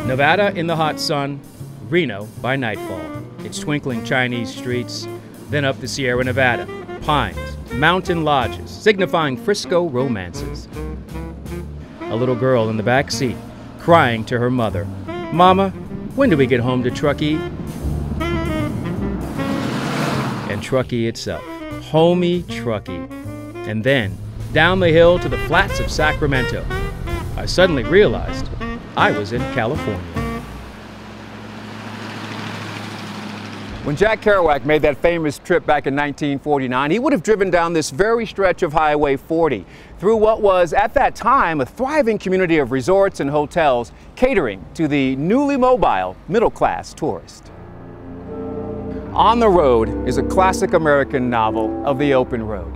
Nevada in the hot sun, Reno by nightfall. Its twinkling Chinese streets, then up the Sierra Nevada, pines, mountain lodges, signifying Frisco romances. A little girl in the back seat, crying to her mother, "Mama, when do we get home to Truckee?" And Truckee itself, homey Truckee. And then, down the hill to the flats of Sacramento, I suddenly realized I was in California. When Jack Kerouac made that famous trip back in 1949, he would have driven down this very stretch of Highway 40 through what was, at that time, a thriving community of resorts and hotels catering to the newly mobile middle-class tourist. On the Road is a classic American novel of the open road.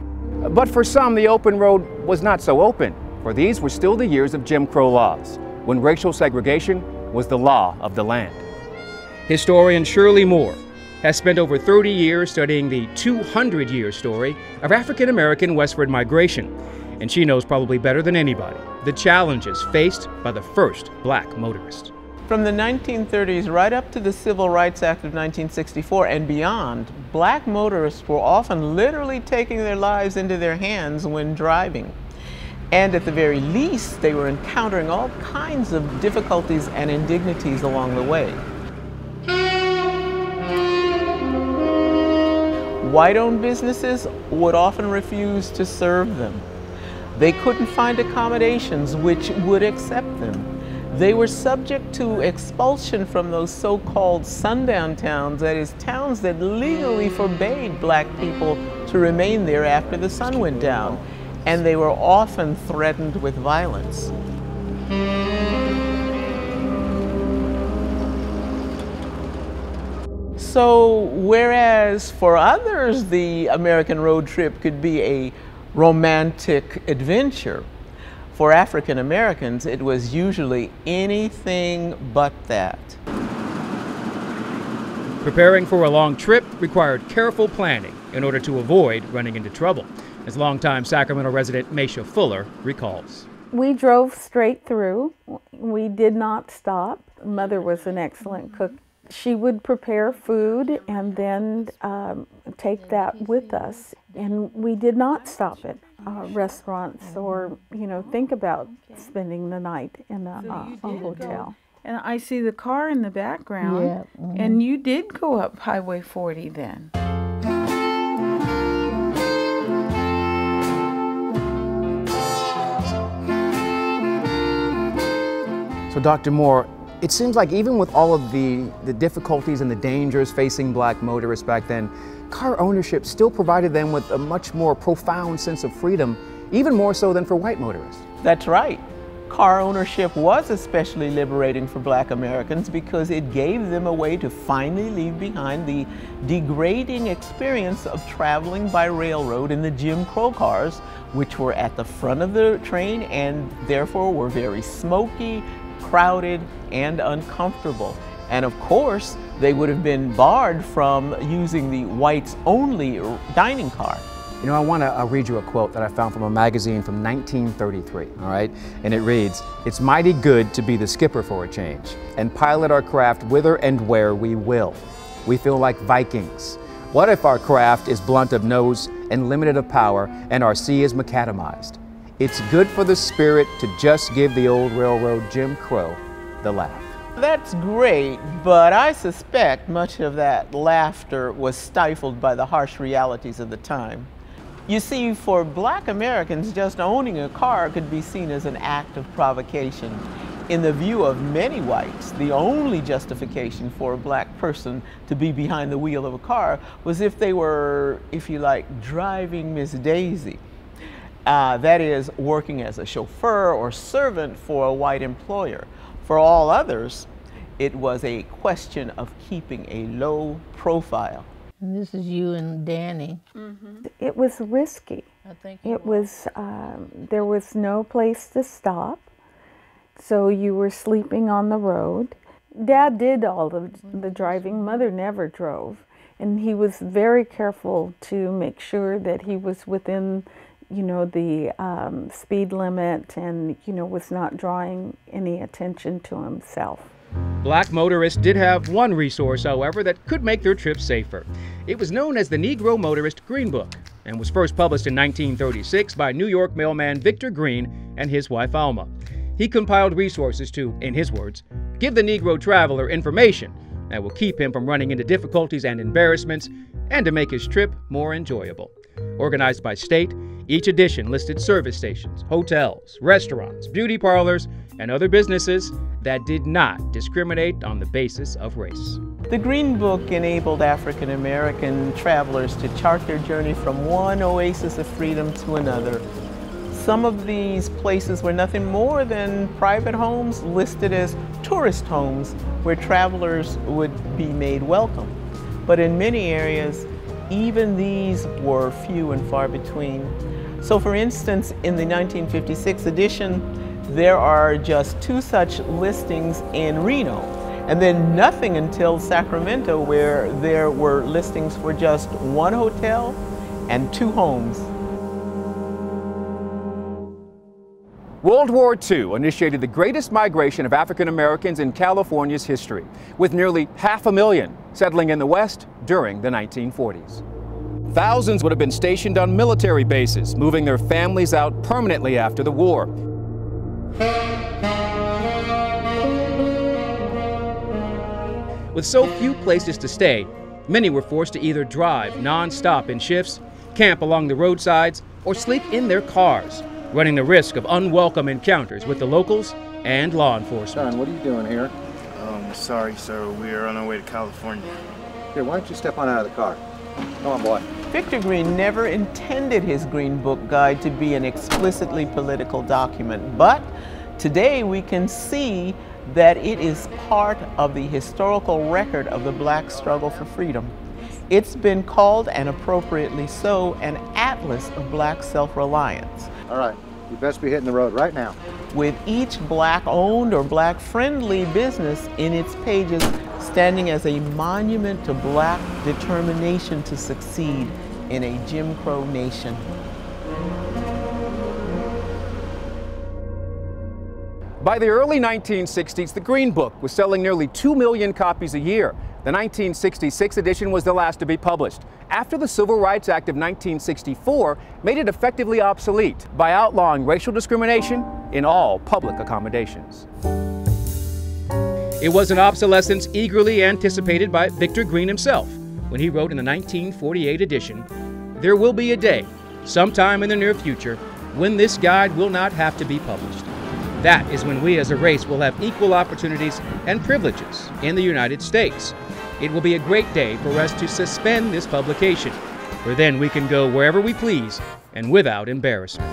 But for some, the open road was not so open, for these were still the years of Jim Crow laws, when racial segregation was the law of the land. Historian Shirley Moore has spent over 30 years studying the 200-year story of African-American westward migration, and she knows probably better than anybody the challenges faced by the first black motorist. From the 1930s right up to the Civil Rights Act of 1964 and beyond, black motorists were often literally taking their lives into their hands when driving. And at the very least, they were encountering all kinds of difficulties and indignities along the way. White-owned businesses would often refuse to serve them. They couldn't find accommodations which would accept them. They were subject to expulsion from those so-called sundown towns, that is, towns that legally forbade black people to remain there after the sun went down. And they were often threatened with violence. So, whereas for others the American road trip could be a romantic adventure, for African Americans it was usually anything but that. Preparing for a long trip required careful planning in order to avoid running into trouble, as longtime Sacramento resident Maisha Fuller recalls. We drove straight through. We did not stop. Mother was an excellent cook. She would prepare food and then take that with us. And we did not stop at restaurants or, think about spending the night in a hotel. And I see the car in the background. Yeah. Mm-hmm. And you did go up Highway 40 then. So Dr. Moore, it seems like even with all of the difficulties and the dangers facing black motorists back then, car ownership still provided them with a much more profound sense of freedom, even more so than for white motorists. That's right. Car ownership was especially liberating for black Americans because it gave them a way to finally leave behind the degrading experience of traveling by railroad in the Jim Crow cars, which were at the front of the train and therefore were very smoky, crowded, and uncomfortable. And of course, they would have been barred from using the whites-only dining car. I want to read you a quote that I found from a magazine from 1933, all right? And it reads, "It's mighty good to be the skipper for a change and pilot our craft whither and where we will. We feel like Vikings. What if our craft is blunt of nose and limited of power and our sea is macadamized? It's good for the spirit to just give the old railroad Jim Crow the laugh." That's great, but I suspect much of that laughter was stifled by the harsh realities of the time. You see, for black Americans, just owning a car could be seen as an act of provocation. In the view of many whites, the only justification for a black person to be behind the wheel of a car was if they were, if you like, driving Miss Daisy. That is, working as a chauffeur or servant for a white employer. For all others, it was a question of keeping a low profile. And this is you and Danny. Mm-hmm. It was risky. I think it was. There was no place to stop, so you were sleeping on the road. Dad did all of the driving. Mother never drove, and he was very careful to make sure that he was within you know, the speed limit and, you know, was not drawing any attention to himself. Black motorists did have one resource, however, that could make their trips safer. It was known as the Negro Motorist Green Book and was first published in 1936 by New York mailman Victor Green and his wife Alma. He compiled resources to, in his words, give the Negro traveler information that will keep him from running into difficulties and embarrassments and to make his trip more enjoyable. Organized by state, each edition listed service stations, hotels, restaurants, beauty parlors, and other businesses that did not discriminate on the basis of race. The Green Book enabled African American travelers to chart their journey from one oasis of freedom to another. Some of these places were nothing more than private homes listed as tourist homes where travelers would be made welcome. But in many areas, even these were few and far between. So for instance, in the 1956 edition, there are just 2 such listings in Reno, and then nothing until Sacramento, where there were listings for just 1 hotel and 2 homes. World War II initiated the greatest migration of African Americans in California's history, with nearly 500,000 settling in the West during the 1940s. Thousands would have been stationed on military bases, moving their families out permanently after the war. With so few places to stay, many were forced to either drive non-stop in shifts, camp along the roadsides, or sleep in their cars, running the risk of unwelcome encounters with the locals and law enforcement. Son, what are you doing here? Sorry, sir. We are on our way to California. Here, why don't you step on out of the car? Come on, boy. Victor Green never intended his Green Book Guide to be an explicitly political document, but today we can see that it is part of the historical record of the Black struggle for freedom. It's been called, and appropriately so, an atlas of Black self-reliance. All right, you best be hitting the road right now. With each Black-owned or Black-friendly business in its pages standing as a monument to Black determination to succeed in a Jim Crow nation. By the early 1960s, the Green Book was selling nearly 2 million copies a year. The 1966 edition was the last to be published, after the Civil Rights Act of 1964 made it effectively obsolete by outlawing racial discrimination in all public accommodations. It was an obsolescence eagerly anticipated by Victor Green himself when he wrote in the 1948 edition, "There will be a day, sometime in the near future, when this guide will not have to be published. That is when we as a race will have equal opportunities and privileges in the United States. It will be a great day for us to suspend this publication, for then we can go wherever we please and without embarrassment."